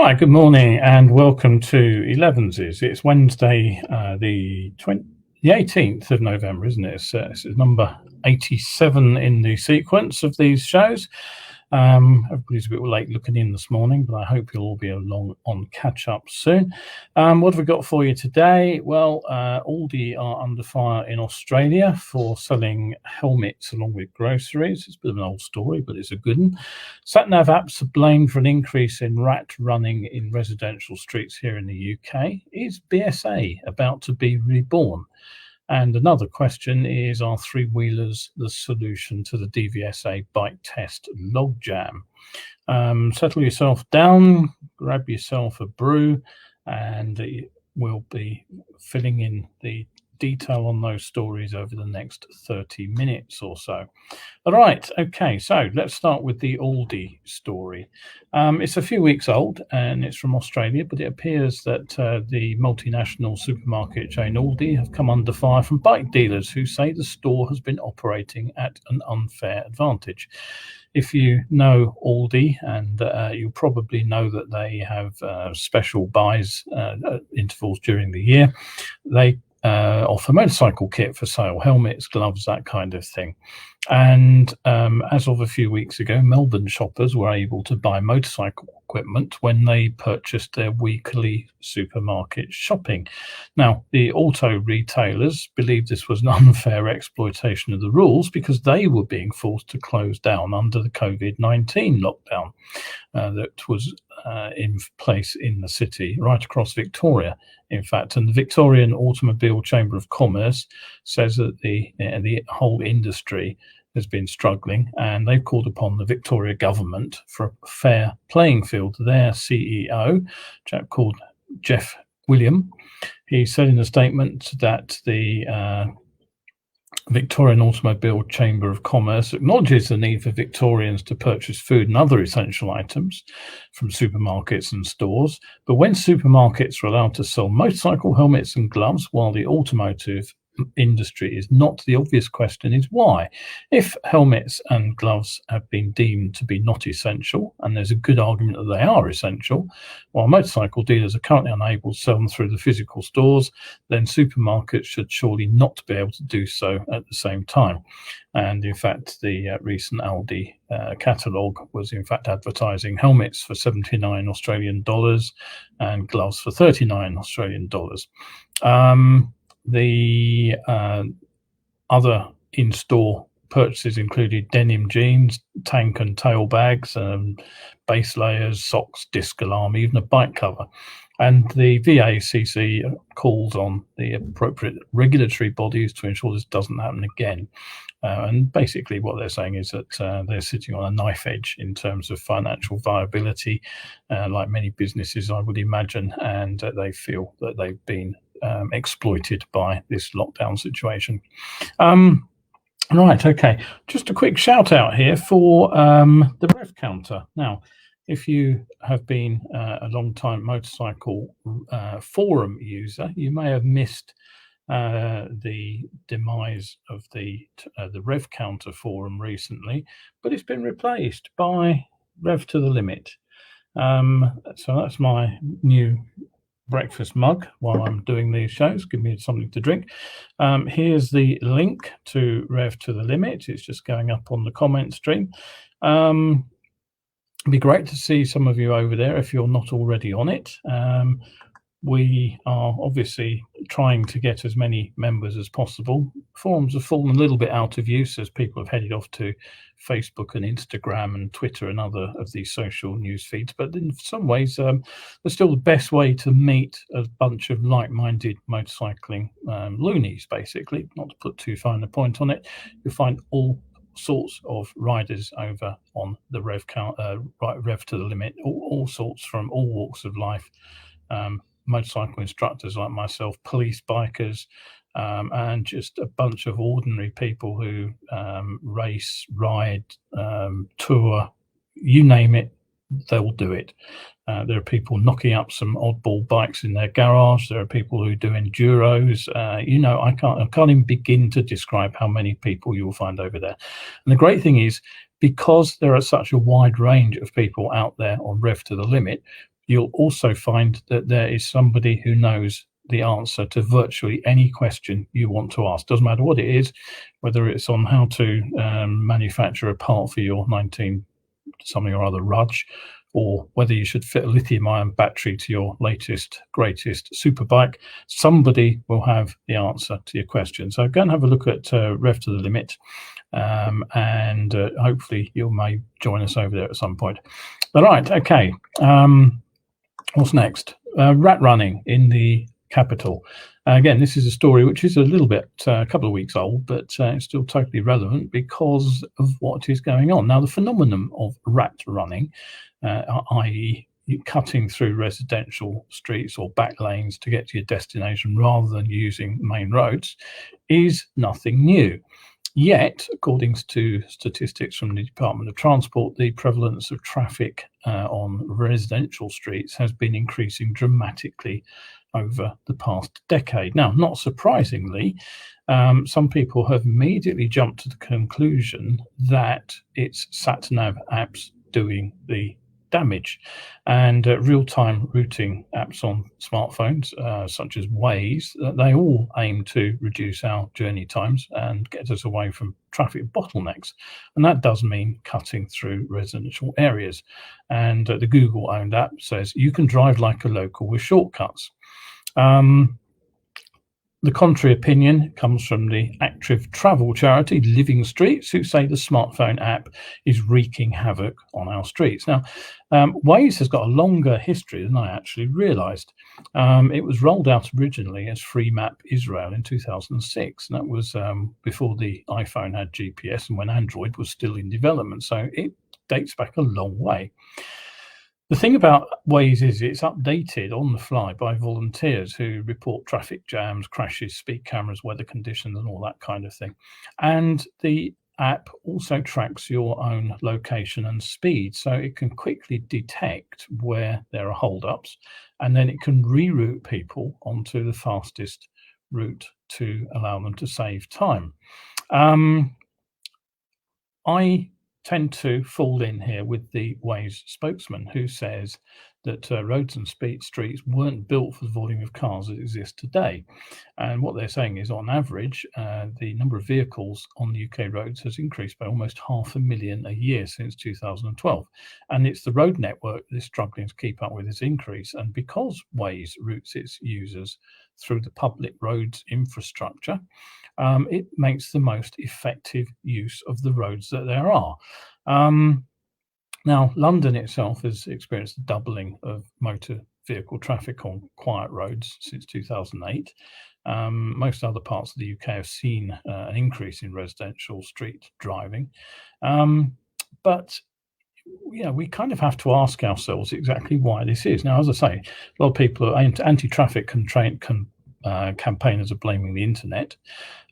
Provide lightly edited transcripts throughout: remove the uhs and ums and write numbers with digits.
Hi, good morning, and welcome to Elevenses. It's Wednesday, the 18th of November, isn't it? It's number 87 in the sequence of these shows. Everybody's a bit late looking in this morning, but I hope you'll all be along on catch up soon. What have we got for you today? Well, Aldi are under fire in Australia for selling helmets along with groceries. It's a bit of an old story, but it's a good one. Sat-nav apps are blamed for an increase in rat running in residential streets here in the UK. Is DVSA about to be reborn? And another question is, are three-wheelers the solution to the DVSA bike test logjam? Settle yourself down, grab yourself a brew, and we'll be filling in the detail on those stories over the next 30 minutes or so. All right, okay, so let's start with the Aldi story. It's a few weeks old and it's from Australia, but it appears that the multinational supermarket chain Aldi have come under fire from bike dealers who say the store has been operating at an unfair advantage. If you know Aldi, and you probably know that they have special buys intervals during the year, they offer motorcycle kit for sale, helmets, gloves, that kind of thing. And as of a few weeks ago, Melbourne shoppers were able to buy motorcycle equipment when they purchased their weekly supermarket shopping. Now, the auto retailers believed this was an unfair exploitation of the rules because they were being forced to close down under the COVID-19 lockdown that was in place in the city, right across Victoria, in fact. And the Victorian Automobile Chamber of Commerce says that the whole industry has been struggling, and they've called upon the Victoria government for a fair playing field. Their CEO, a chap called Jeff William, he said in a statement that the Victorian Automobile Chamber of Commerce acknowledges the need for Victorians to purchase food and other essential items from supermarkets and stores, but when supermarkets are allowed to sell motorcycle helmets and gloves while the automotive industry is not, the obvious question is why. If helmets and gloves have been deemed to be not essential, and there's a good argument that they are essential, while motorcycle dealers are currently unable to sell them through the physical stores, then supermarkets should surely not be able to do so at the same time. And in fact, the recent Aldi catalogue was in fact advertising helmets for 79 Australian dollars and gloves for 39 Australian dollars. The other in-store purchases included denim jeans, tank and tail bags, base layers, socks, disc alarm, even a bike cover. And the VACC calls on the appropriate regulatory bodies to ensure this doesn't happen again. And basically what they're saying is that they're sitting on a knife edge in terms of financial viability, like many businesses, I would imagine, and they feel that they've been exploited by this lockdown situation. Right, okay. Just a quick shout out here for the rev counter. Now, if you have been a long time motorcycle forum user, you may have missed the demise of the rev counter forum recently, but it's been replaced by Rev to the Limit. So that's my new breakfast mug while I'm doing these shows. Give me something to drink. Here's the link to Rev to the Limit. It's just going up on the comment stream. It'd be great to see some of you over there if you're not already on it. We are obviously trying to get as many members as possible. Forums have fallen a little bit out of use as people have headed off to Facebook and Instagram and Twitter and other of these social news feeds. But in some ways, they're still the best way to meet a bunch of like-minded motorcycling loonies, basically. Not to put too fine a point on it. You'll find all sorts of riders over on the Rev to the Limit, all sorts from all walks of life. Motorcycle instructors like myself, police, bikers, and just a bunch of ordinary people who race, ride, tour, you name it, they'll do it. There are people knocking up some oddball bikes in their garage. There are people who do enduros. I can't even begin to describe how many people you will find over there. And the great thing is, because there are such a wide range of people out there on Rev to the Limit, you'll also find that there is somebody who knows the answer to virtually any question you want to ask. Doesn't matter what it is, whether it's on how to manufacture a part for your 19 something or other Rudge, or whether you should fit a lithium-ion battery to your latest, greatest superbike, somebody will have the answer to your question. So go and have a look at Rev to the Limit, and hopefully you may join us over there at some point. All right, okay. What's next? Rat running in the capital. Again, this is a story which is a little bit, a couple of weeks old, but it's still totally relevant because of what is going on. Now, the phenomenon of rat running, i.e. cutting through residential streets or back lanes to get to your destination rather than using main roads, is nothing new. Yet, according to statistics from the Department of Transport, the prevalence of traffic on residential streets has been increasing dramatically over the past decade. Now, not surprisingly, some people have immediately jumped to the conclusion that it's sat-nav apps doing the damage, and real-time routing apps on smartphones such as Waze, they all aim to reduce our journey times and get us away from traffic bottlenecks, and that does mean cutting through residential areas. And the Google-owned app says you can drive like a local with shortcuts. The contrary opinion comes from the active travel charity Living Streets, who say the smartphone app is wreaking havoc on our streets. Now, Waze has got a longer history than I actually realised. It was rolled out originally as Free Map Israel in 2006, and that was before the iPhone had GPS and when Android was still in development, so it dates back a long way. The thing about Waze is it's updated on the fly by volunteers who report traffic jams, crashes, speed cameras, weather conditions, and all that kind of thing. And the app also tracks your own location and speed, so it can quickly detect where there are holdups, and then it can reroute people onto the fastest route to allow them to save time. I tend to fall in here with the Waze spokesman, who says that roads and streets weren't built for the volume of cars that exist today. And what they're saying is, on average, the number of vehicles on the UK roads has increased by almost 500,000 a year since 2012. And it's the road network that's struggling to keep up with this increase. And because Waze routes its users through the public roads infrastructure, it makes the most effective use of the roads that there are. Now, London itself has experienced a doubling of motor vehicle traffic on quiet roads since 2008. Most other parts of the UK have seen an increase in residential street driving. But we kind of have to ask ourselves exactly why this is. Now, as I say, a lot of people, anti-traffic campaigners, are blaming the internet.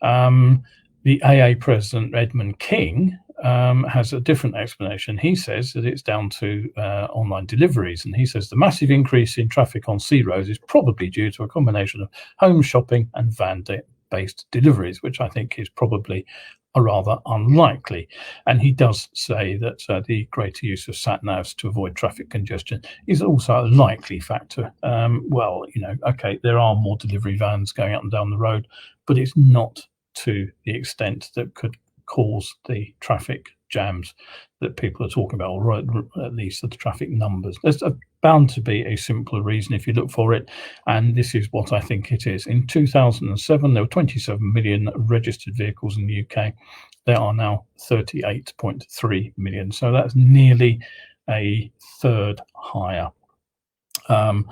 The AA president, Edmund King, has a different explanation. He says that it's down to online deliveries, and he says the massive increase in traffic on C roads is probably due to a combination of home shopping and van-based deliveries, which I think is probably a rather unlikely. And he does say that the greater use of sat-navs to avoid traffic congestion is also a likely factor. Okay, there are more delivery vans going up and down the road, but it's not to the extent that could cause the traffic jams that people are talking about, or at least the traffic numbers. There's bound to be a simpler reason if you look for it, and this is what I think it is. In 2007, there were 27 million registered vehicles in the UK. There are now 38.3 million, so that's nearly a third higher. Those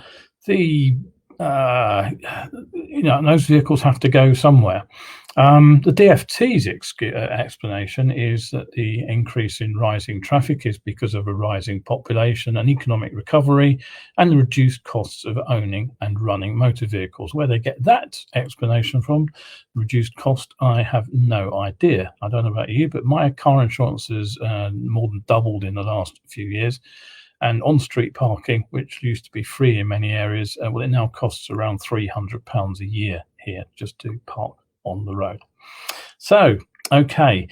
vehicles have to go somewhere. The DFT's explanation is that the increase in rising traffic is because of a rising population and economic recovery and the reduced costs of owning and running motor vehicles. Where they get that explanation from, reduced cost, I have no idea. I don't know about you, but my car insurance has more than doubled in the last few years. And on-street parking, which used to be free in many areas, it now costs around £300 a year here just to park on the road. So, okay,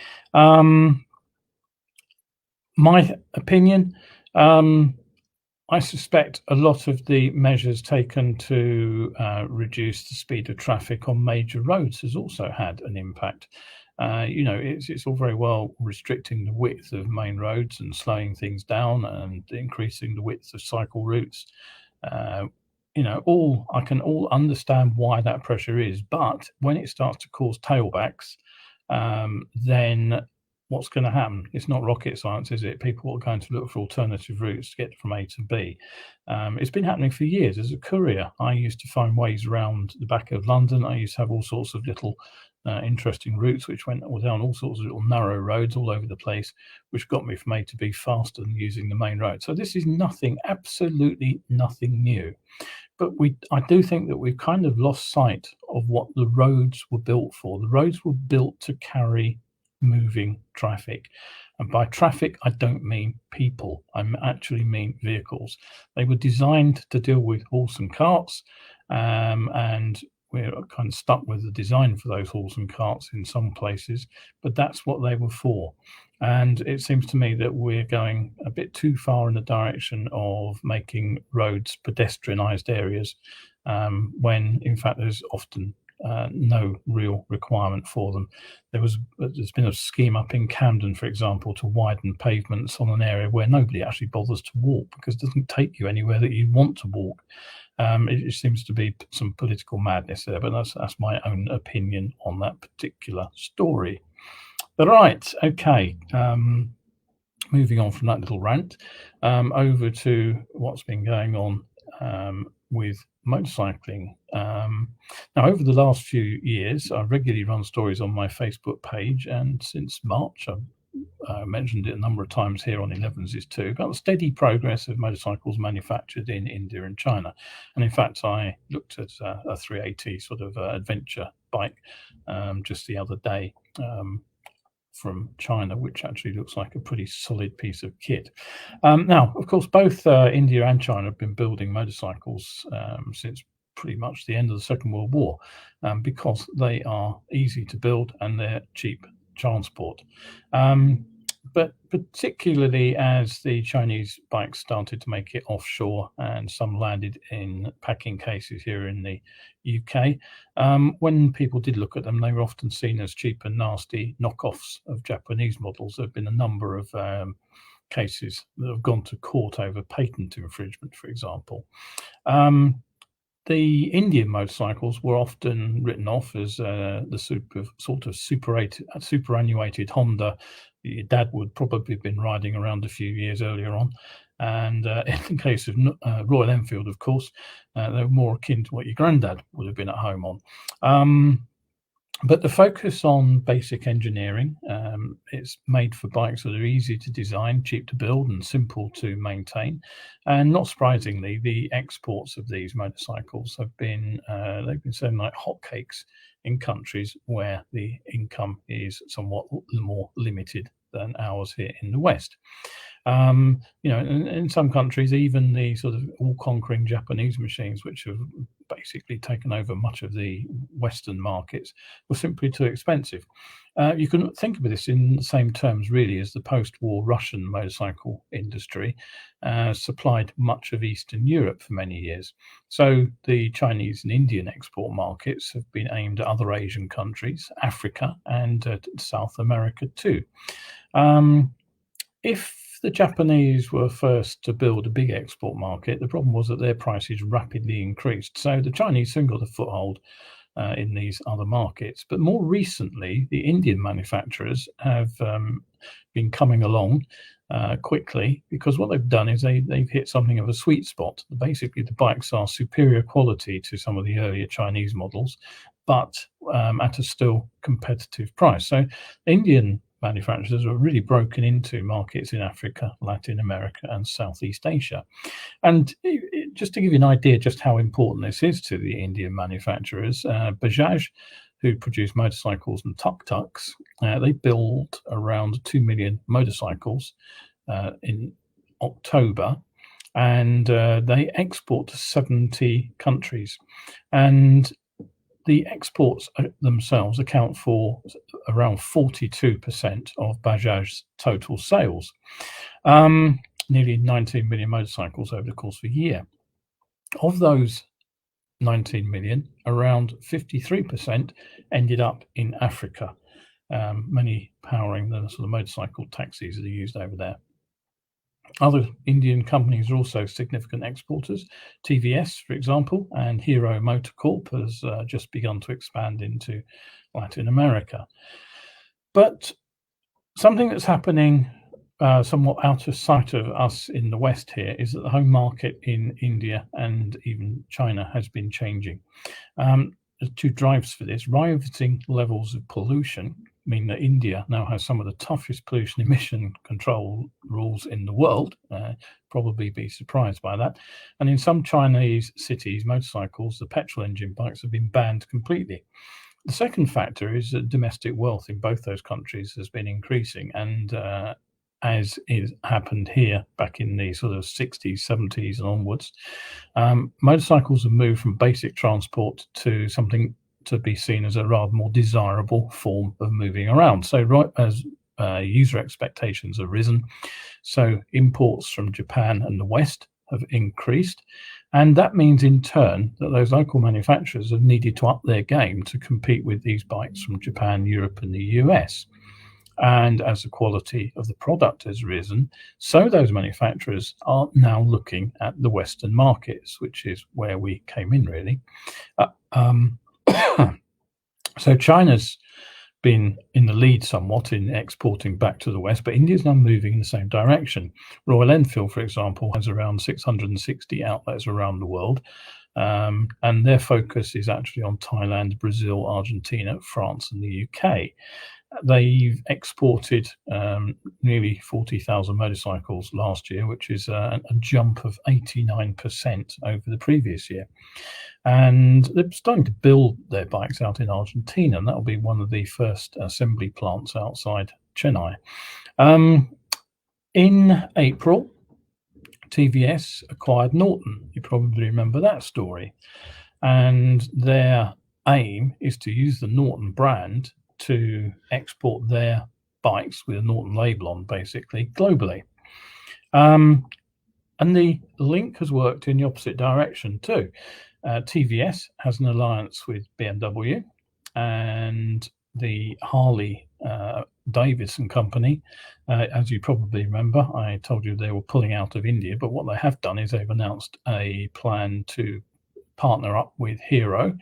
my opinion, I suspect a lot of the measures taken to reduce the speed of traffic on major roads has also had an impact. It's all very well restricting the width of main roads and slowing things down and increasing the width of cycle routes. Uh, all I can all understand why that pressure is, but when it starts to cause tailbacks, then what's going to happen? It's not rocket science, is it? People are going to look for alternative routes to get from A to B. It's been happening for years. As a courier, I used to find ways around the back of London. I used to have all sorts of little interesting routes which went down all sorts of little narrow roads all over the place, which got me from A to B faster than using the main road. So this is nothing, absolutely nothing new. But I do think that we've kind of lost sight of what the roads were built for. The roads were built to carry moving traffic. And by traffic, I don't mean people. I actually mean vehicles. They were designed to deal with horse and carts, and we're kind of stuck with the design for those horse and carts in some places, but that's what they were for. And it seems to me that we're going a bit too far in the direction of making roads pedestrianised areas, when in fact there's often no real requirement for them. There's been a scheme up in Camden, for example, to widen pavements on an area where nobody actually bothers to walk because it doesn't take you anywhere that you want to walk. It seems to be some political madness there, but that's my own opinion on that particular story. But right, okay. Moving on from that little rant, over to what's been going on with motorcycling. Now, over the last few years, I regularly run stories on my Facebook page, and since March, I've mentioned it a number of times here on Elevenses too, about the steady progress of motorcycles manufactured in India and China. And in fact, I looked at a 380 sort of adventure bike just the other day. From China, which actually looks like a pretty solid piece of kit. Now, of course, both India and China have been building motorcycles since pretty much the end of the Second World War, because they are easy to build and they're cheap transport. But particularly as the Chinese bikes started to make it offshore and some landed in packing cases here in the UK, when people did look at them, they were often seen as cheap and nasty knockoffs of Japanese models. There have been a number of cases that have gone to court over patent infringement, for example. The Indian motorcycles were often written off as the superannuated Honda your dad would probably have been riding around a few years earlier on. And in the case of Royal Enfield, of course, they were more akin to what your granddad would have been at home on. But the focus on basic engineering, it's made for bikes that are easy to design, cheap to build, and simple to maintain. And not surprisingly, the exports of these motorcycles have been they've been selling like hotcakes in countries where the income is somewhat more limited than ours here in the West. In some countries, even the sort of all-conquering Japanese machines, which have basically taken over much of the Western markets, were simply too expensive. You can think of this in the same terms, really, as the post-war Russian motorcycle industry supplied much of Eastern Europe for many years. So the Chinese and Indian export markets have been aimed at other Asian countries, Africa, and South America too. If the Japanese were first to build a big export market, the problem was that their prices rapidly increased. So the Chinese soon got a foothold in these other markets. But more recently, the Indian manufacturers have been coming along quickly, because what they've done is they've hit something of a sweet spot. Basically, the bikes are superior quality to some of the earlier Chinese models, but at a still competitive price. So Indian manufacturers are really broken into markets in Africa, Latin America, and Southeast Asia. And just to give you an idea just how important this is to the Indian manufacturers, Bajaj, who produce motorcycles and tuk-tuks, they build around 2 million motorcycles in October, and they export to 70 countries. And the exports themselves account for around 42% of Bajaj's total sales. nearly 19 million motorcycles over the course of a year. Of those 19 million, around 53% ended up in Africa, many powering the sort of motorcycle taxis that are used over there. Other Indian companies are also significant exporters. TVS, for example, and Hero Motor Corp has just begun to expand into Latin America. But something that's happening somewhat out of sight of us in the West here is that the home market in India and even China has been changing. There's two drives for this. Rising levels of pollution mean that India now has some of the toughest pollution emission control rules in the world. Probably be surprised by that. And in some Chinese cities, motorcycles, the petrol engine bikes, have been banned completely. The second factor is that domestic wealth in both those countries has been increasing, and as is happened here back in the sort of 60s, 70s and onwards, motorcycles have moved from basic transport to something to be seen as a rather more desirable form of moving around. So right as user expectations have risen, so imports from Japan and the West have increased. And that means in turn that those local manufacturers have needed to up their game to compete with these bikes from Japan, Europe and the US. And as the quality of the product has risen, so those manufacturers are now looking at the Western markets, which is where we came in really. So China's been in the lead somewhat in exporting back to the West, but India's now moving in the same direction. Royal Enfield, for example, has around 660 outlets around the world, and their focus is actually on Thailand, Brazil, Argentina, France and the UK. They've exported nearly 40,000 motorcycles last year, which is a jump of 89% over the previous year. And they're starting to build their bikes out in Argentina, and that'll be one of the first assembly plants outside Chennai. In April, TVS acquired Norton. You probably remember that story. And their aim is to use the Norton brand to export their bikes with a Norton label on, basically, globally. And the link has worked in the opposite direction too. TVS has an alliance with BMW, and the Harley Davidson company, as you probably remember, I told you they were pulling out of India, but what they have done is they've announced a plan to partner up with Hero,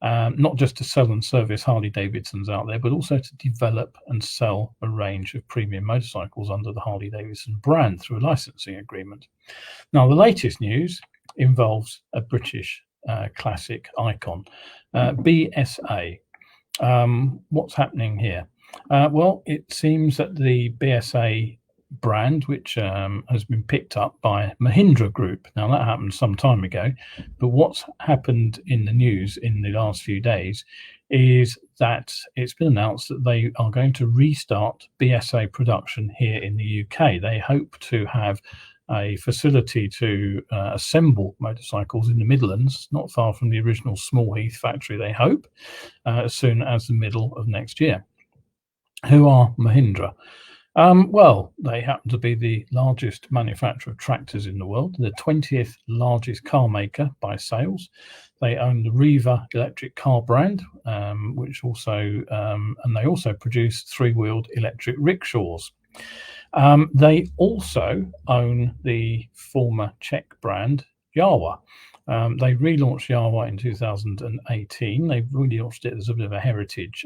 not just to sell and service Harley Davidsons out there, but also to develop and sell a range of premium motorcycles under the Harley Davidson brand through a licensing agreement. Now, the latest news involves a British classic icon, BSA. What's happening here? Well, it seems that the BSA brand, which has been picked up by Mahindra Group. Now, that happened some time ago, but what's happened in the news in the last few days is that it's been announced that they are going to restart BSA production here in the UK. They hope to have a facility to assemble motorcycles in the Midlands, not far from the original Small Heath factory, they hope, as soon as the middle of next year. Who are Mahindra? Well, they happen to be the largest manufacturer of tractors in the world, the 20th largest car maker by sales. They own the Riva electric car brand, which also, and they also produce three-wheeled electric rickshaws. They also own the former Czech brand Jawa. They relaunched Jawa in 2018. They relaunched it as a bit of a heritage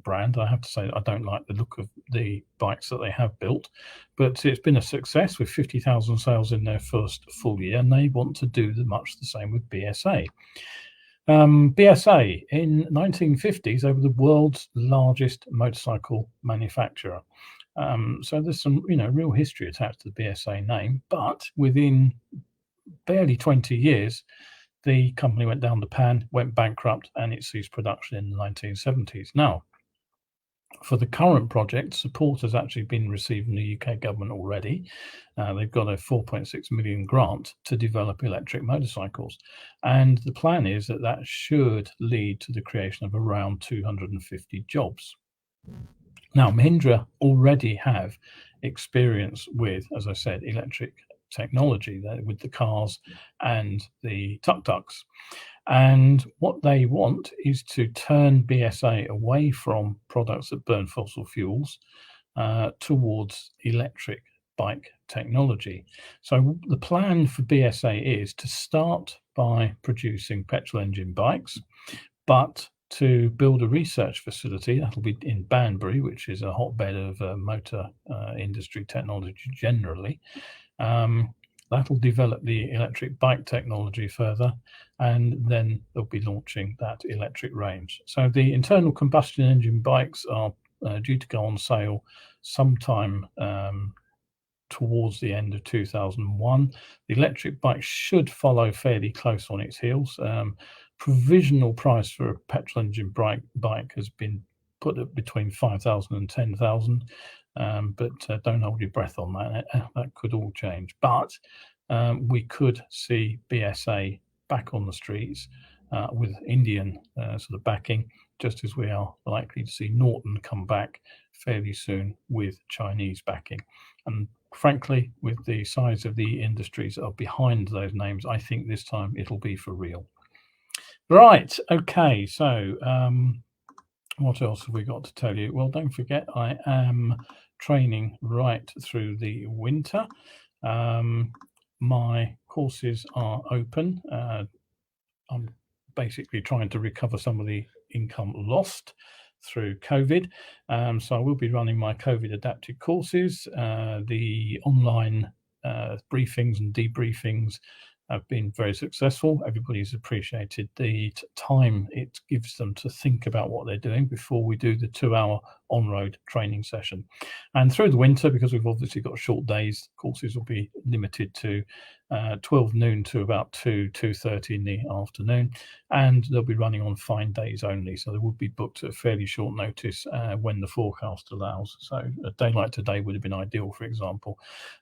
brand. I have to say I don't like the look of the bikes that they have built, but it's been a success with 50,000 sales in their first full year, and they want to do much the same with BSA. BSA in 1950s, they were the world's largest motorcycle manufacturer. So there's some, real history attached to the BSA name, but within barely 20 years, the company went down the pan, went bankrupt, and it ceased production in the 1970s. Now, for the current project, support has actually been received from the UK government already. They've got a 4.6 million grant to develop electric motorcycles. And the plan is that that should lead to the creation of around 250 jobs. Now, Mahindra already have experience with, as I said, electric technology with the cars and the tuk-tuks. And what they want is to turn BSA away from products that burn fossil fuels towards electric bike technology. So the plan for BSA is to start by producing petrol engine bikes, but to build a research facility that'll be in Banbury, which is a hotbed of motor industry technology generally. That'll develop the electric bike technology further, and then they'll be launching that electric range. So the internal combustion engine bikes are due to go on sale sometime towards the end of 2001. The electric bike should follow fairly close on its heels. Provisional price for a petrol engine bike has been put at between 5,000 and 10,000, but don't hold your breath on that. That could all change. But we could see BSA back on the streets with Indian sort of backing, just as we are likely to see Norton come back fairly soon with Chinese backing. And frankly, with the size of the industries that are behind those names, I think this time it'll be for real. Right, okay, so what else have we got to tell you? Well, don't forget, I am training right through the winter. My courses are open. I'm basically trying to recover some of the income lost through COVID. So I will be running my COVID adapted courses. The online briefings and debriefings have been very successful. Everybody's appreciated the time it gives them to think about what they're doing before we do the 2-hour on-road training session. And through the winter, because we've obviously got short days, courses will be limited to 12 noon to about 2:30 in the afternoon, and they'll be running on fine days only. So they would be booked at fairly short notice when the forecast allows. So a day like today would have been ideal, for example.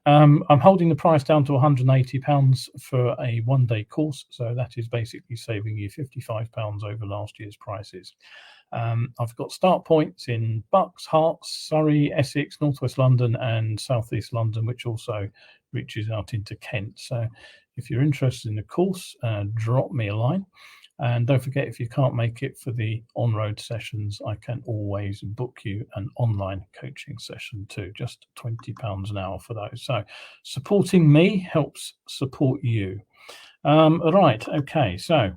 I'm holding the price down to £180 for a one-day course. So that is basically saving you £55 over last year's prices. I've got start points in Bucks, Herts, Surrey, Essex, Northwest London and Southeast London, which also reaches out into Kent. So if you're interested in the course, drop me a line. And don't forget, if you can't make it for the on-road sessions, I can always book you an online coaching session too, just £20 an hour for those. So supporting me helps support you. Right, okay, so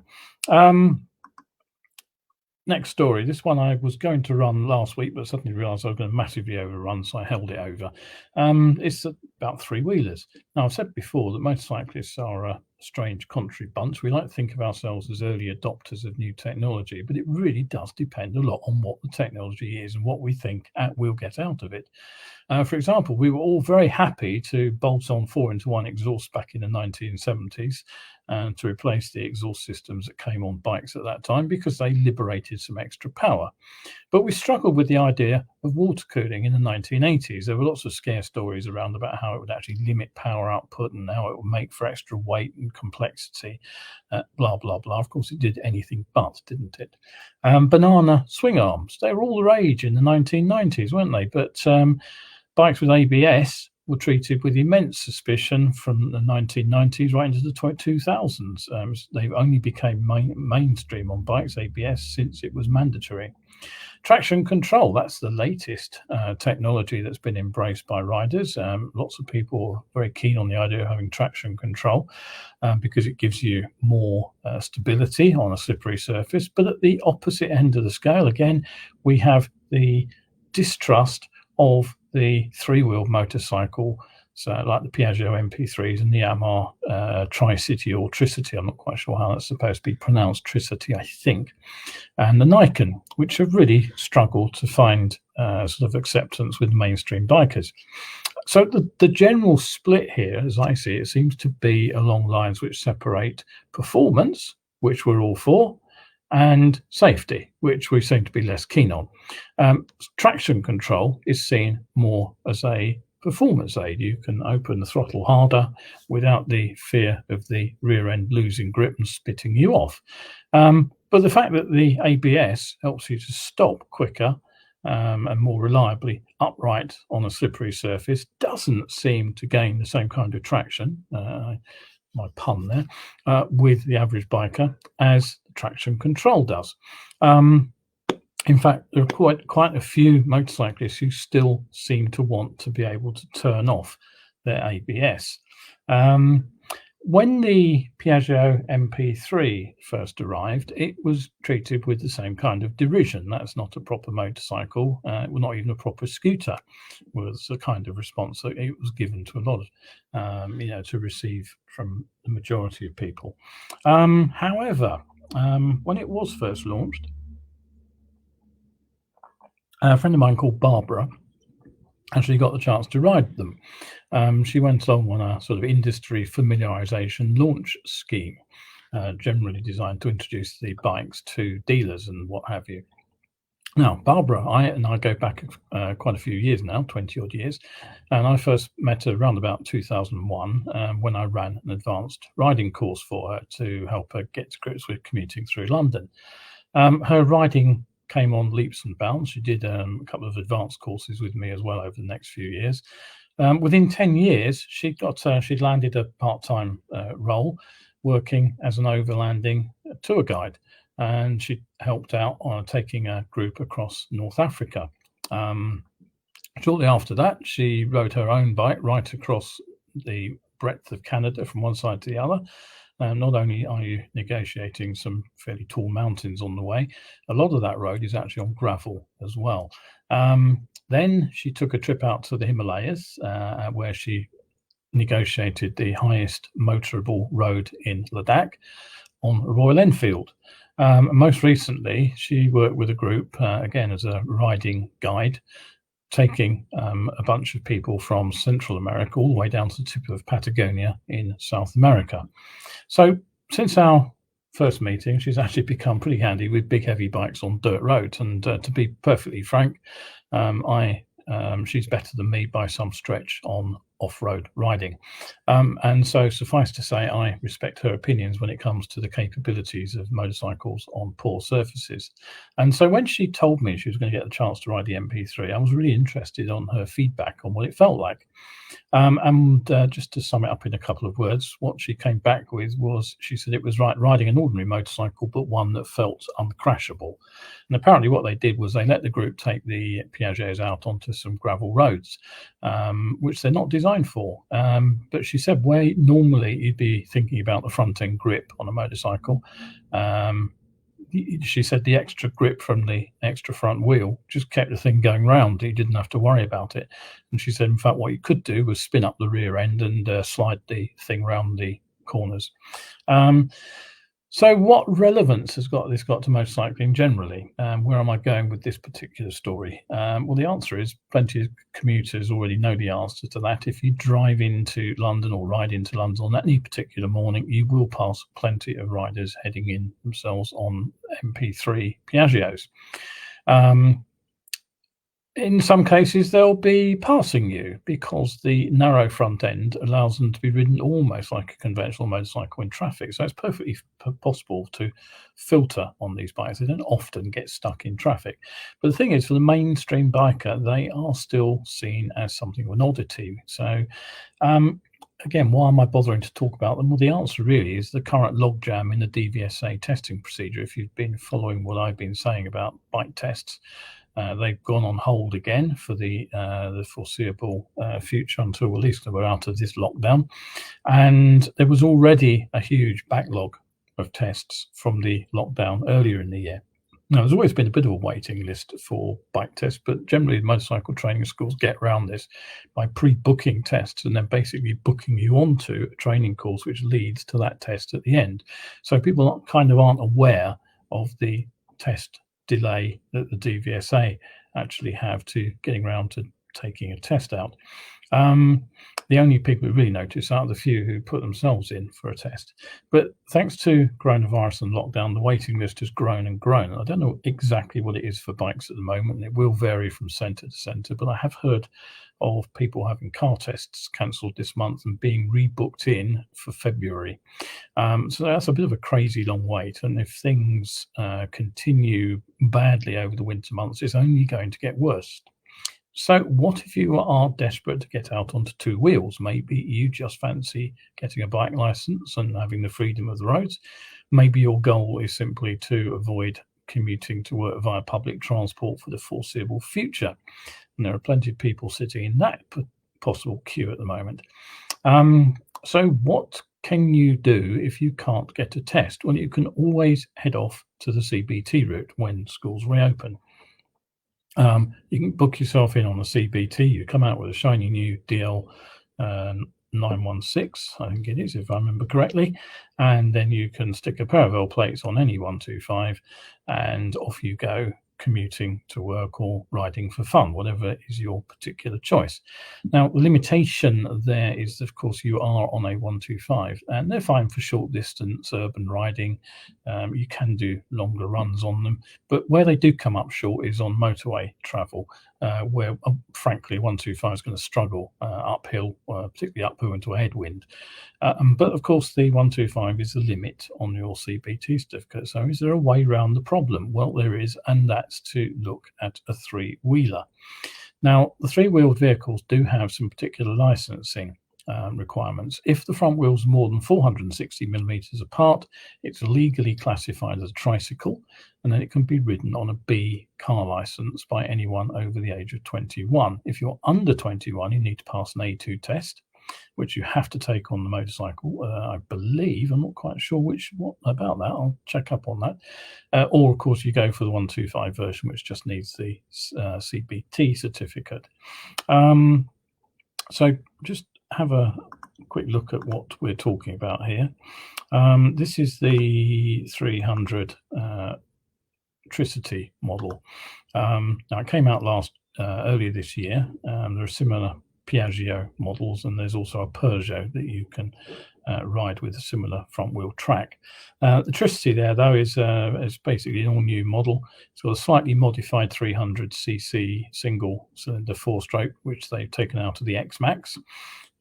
next story. This one I was going to run last week, but suddenly realised I was going to massively overrun, so I held it over. It's about three-wheelers. Now, I've said before that motorcyclists are a strange, contrary bunch. We like to think of ourselves as early adopters of new technology, but it really does depend a lot on what the technology is and what we think we'll get out of it. For example, we were all very happy to bolt on 4-into-1 exhaust back in the 1970s to replace the exhaust systems that came on bikes at that time because they liberated some extra power. But we struggled with the idea of water cooling in the 1980s. There were lots of scare stories around about how it would actually limit power output and how it would make for extra weight and complexity, blah, blah, blah. Of course, it did anything but, didn't it? Banana swing arms, they were all the rage in the 1990s, weren't they? But bikes with ABS were treated with immense suspicion from the 1990s right into the 2000s. They only became mainstream on bikes, ABS, since it was mandatory. Traction control, that's the latest technology that's been embraced by riders. Lots of people are very keen on the idea of having traction control because it gives you more stability on a slippery surface. But at the opposite end of the scale, again, we have the distrust of the three-wheeled motorcycle, so like the Piaggio MP3s and the Yamaha Tri-City or Tricity. I'm not quite sure how that's supposed to be pronounced, Tricity, I think, and the Nikon, which have really struggled to find sort of acceptance with mainstream bikers. So the general split here, as I see it, seems to be along lines which separate performance, which we're all for, and safety, which we seem to be less keen on. Traction control is seen more as a performance aid. You can open the throttle harder without the fear of the rear end losing grip and spitting you off. But the fact that the ABS helps you to stop quicker and more reliably upright on a slippery surface doesn't seem to gain the same kind of traction, my pun there, with the average biker as traction control does. In fact, there are quite a few motorcyclists who still seem to want to be able to turn off their ABS. When the Piaggio MP3 first arrived, it was treated with the same kind of derision. That's not a proper motorcycle, not even a proper scooter, was the kind of response that it was given to a lot of, to receive from the majority of people. However, when it was first launched, a friend of mine called Barbara actually got the chance to ride them. She went along on a sort of industry familiarization launch scheme, generally designed to introduce the bikes to dealers and what have you. Now, Barbara, I go back quite a few years now, 20 odd years, and I first met her around about 2001 when I ran an advanced riding course for her to help her get to grips with commuting through London. Her riding came on leaps and bounds. She did a couple of advanced courses with me as well over the next few years. Within 10 years, she'd landed a part-time role working as an overlanding tour guide, and she helped out on taking a group across North Africa. Shortly after that, she rode her own bike right across the breadth of Canada from one side to the other. Not only are you negotiating some fairly tall mountains on the way, a lot of that road is actually on gravel as well. Then she took a trip out to the Himalayas, where she negotiated the highest motorable road in Ladakh on a Royal Enfield. Most recently, she worked with a group, again as a riding guide, taking a bunch of people from Central America all the way down to the tip of Patagonia in South America. So since our first meeting, she's actually become pretty handy with big, heavy bikes on dirt roads. And to be perfectly frank, she's better than me by some stretch on off-road riding. And so suffice to say, I respect her opinions when it comes to the capabilities of motorcycles on poor surfaces. And so when she told me she was going to get the chance to ride the MP3, I was really interested on her feedback on what it felt like. And just to sum it up in a couple of words, what she came back with was, she said it was like riding an ordinary motorcycle, but one that felt uncrashable. And apparently what they did was they let the group take the Piaggios out onto some gravel roads, which they're not designed for. But she said where normally you'd be thinking about the front end grip on a motorcycle, she said the extra grip from the extra front wheel just kept the thing going round. You didn't have to worry about it. And she said, in fact, what you could do was spin up the rear end and slide the thing round the corners. So what relevance has this got to motorcycling generally? Where am I going with this particular story? Well, the answer is plenty of commuters already know the answer to that. If you drive into London or ride into London on any particular morning, you will pass plenty of riders heading in themselves on MP3 Piaggios. In some cases, they'll be passing you because the narrow front end allows them to be ridden almost like a conventional motorcycle in traffic. So it's perfectly possible to filter on these bikes. They don't often get stuck in traffic. But the thing is, for the mainstream biker, they are still seen as something of an oddity. So again, why am I bothering to talk about them? Well, the answer really is the current logjam in the DVSA testing procedure. If you've been following what I've been saying about bike tests, they've gone on hold again for the foreseeable future until at least we're out of this lockdown. And there was already a huge backlog of tests from the lockdown earlier in the year. Now, there's always been a bit of a waiting list for bike tests, but generally motorcycle training schools get around this by pre-booking tests and then basically booking you onto a training course which leads to that test at the end. So people kind of aren't aware of the test delay that the DVSA actually have to getting around to taking a test out. The only people who really notice are the few who put themselves in for a test. But thanks to coronavirus and lockdown, the waiting list has grown and grown. I don't know exactly what it is for bikes at the moment. It will vary from centre to centre, but I have heard of people having car tests cancelled this month and being rebooked in for February. So that's a bit of a crazy long wait. And if things continue badly over the winter months, it's only going to get worse. So, what if you are desperate to get out onto two wheels? Maybe you just fancy getting a bike license and having the freedom of the roads. Maybe your goal is simply to avoid commuting to work via public transport for the foreseeable future. And there are plenty of people sitting in that possible queue at the moment. So, what can you do if you can't get a test? Well, you can always head off to the CBT route when schools reopen. You can book yourself in on a CBT. You come out with a shiny new DL 916, I think it is, if I remember correctly, and then you can stick a pair of L plates on any 125, and off you go, commuting to work or riding for fun, whatever is your particular choice. Now, the limitation there is, of course, you are on a 125, and they're fine for short distance urban riding. You can do longer runs on them, but where they do come up short is on motorway travel, where, frankly, 125 is going to struggle uphill, particularly uphill into a headwind. But of course, the 125 is the limit on your CBT certificate. So, is there a way around the problem? Well, there is, and that's to look at a three-wheeler. Now, the three-wheeled vehicles do have some particular licensing requirements. If the front wheel's more than 460 millimeters apart, it's legally classified as a tricycle, and then it can be ridden on a B car license by anyone over the age of 21. If you're under 21, you need to pass an A2 test, which you have to take on the motorcycle, I believe. I'm not quite sure what about that. I'll check up on that. Or, of course, you go for the 125 version, which just needs the CBT certificate. So just have a quick look at what we're talking about here. This is the 300 Tricity model. Now, it came out earlier this year. There are similar Piaggio models, and there's also a Peugeot that you can ride with a similar front wheel track. The Tricity there, though, is basically an all new model. It's got a slightly modified 300cc single cylinder 4-stroke, which they've taken out of the X-Max.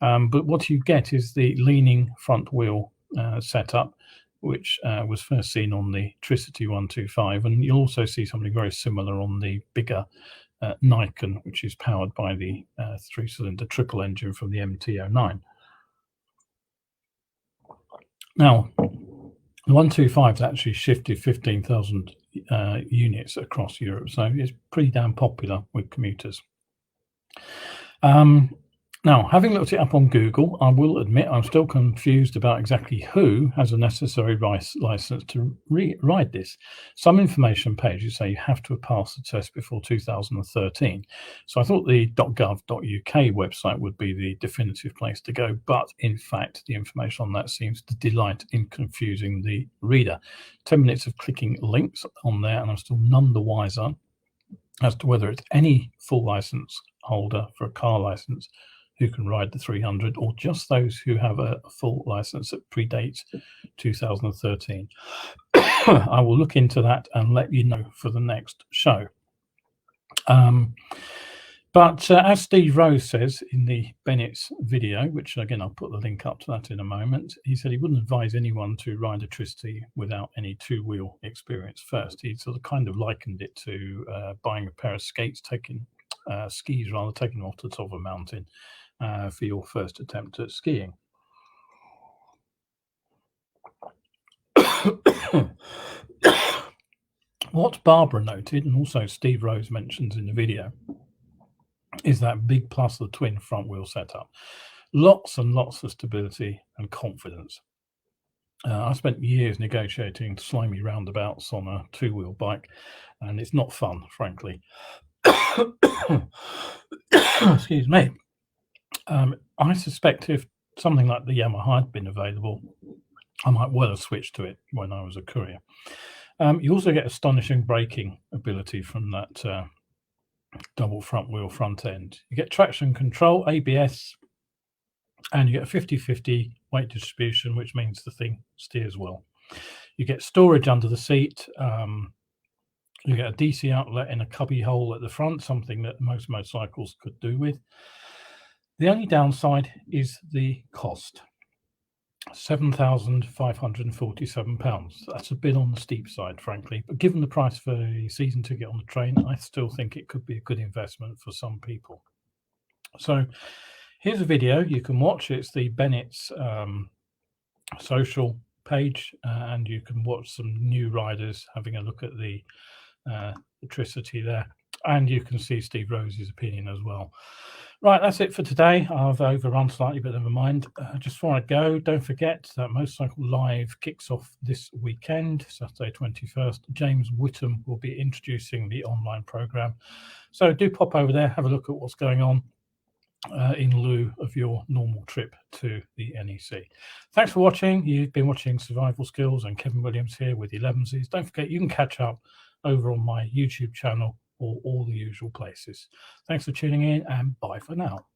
But what you get is the leaning front wheel setup, which was first seen on the Tricity 125, and you'll also see something very similar on the bigger Nikon, which is powered by the 3-cylinder triple engine from the MT-09. Now, the 125 has actually shifted 15,000 units across Europe, so it's pretty damn popular with commuters. Now, having looked it up on Google, I will admit I'm still confused about exactly who has a necessary license to ride this. Some information pages say you have to have passed the test before 2013. So I thought the .gov.uk website would be the definitive place to go, but in fact, the information on that seems to delight in confusing the reader. 10 minutes of clicking links on there, and I'm still none the wiser as to whether it's any full license holder for a car license who can ride the 300, or just those who have a full license that predates 2013. I will look into that and let you know for the next show. But as Steve Rose says in the Bennett's video, which again I'll put the link up to that in a moment, he said he wouldn't advise anyone to ride a Tricity without any two-wheel experience first. He sort of kind of likened it to buying a pair of skis, taking them off the top of a mountain for your first attempt at skiing. What Barbara noted, and also Steve Rose mentions in the video, is that big plus the twin front wheel setup. Lots and lots of stability and confidence. I spent years negotiating slimy roundabouts on a two-wheel bike, and it's not fun, frankly. Excuse me. I suspect if something like the Yamaha had been available, I might well have switched to it when I was a courier. You also get astonishing braking ability from that double front wheel front end. You get traction control, ABS, and you get a 50-50 weight distribution, which means the thing steers well. You get storage under the seat. You get a DC outlet in a cubby hole at the front, something that most motorcycles could do with. The only downside is the cost. £7,547. That's a bit on the steep side, frankly, but given the price for a season ticket on the train, I still think it could be a good investment for some people. So here's a video you can watch. It's the Bennett's social page, and you can watch some new riders having a look at the electricity there, and you can see Steve Rose's opinion as well. Right, that's it for today. I've overrun slightly, but never mind. Just before I go, don't forget that Motorcycle Live kicks off this weekend, Saturday 21st. James Whittam will be introducing the online program. So do pop over there, have a look at what's going on in lieu of your normal trip to the NEC. Thanks for watching. You've been watching Survival Skills, and Kevin Williams here with Elevenses. Don't forget, you can catch up over on my YouTube channel or all the usual places. Thanks for tuning in, and bye for now.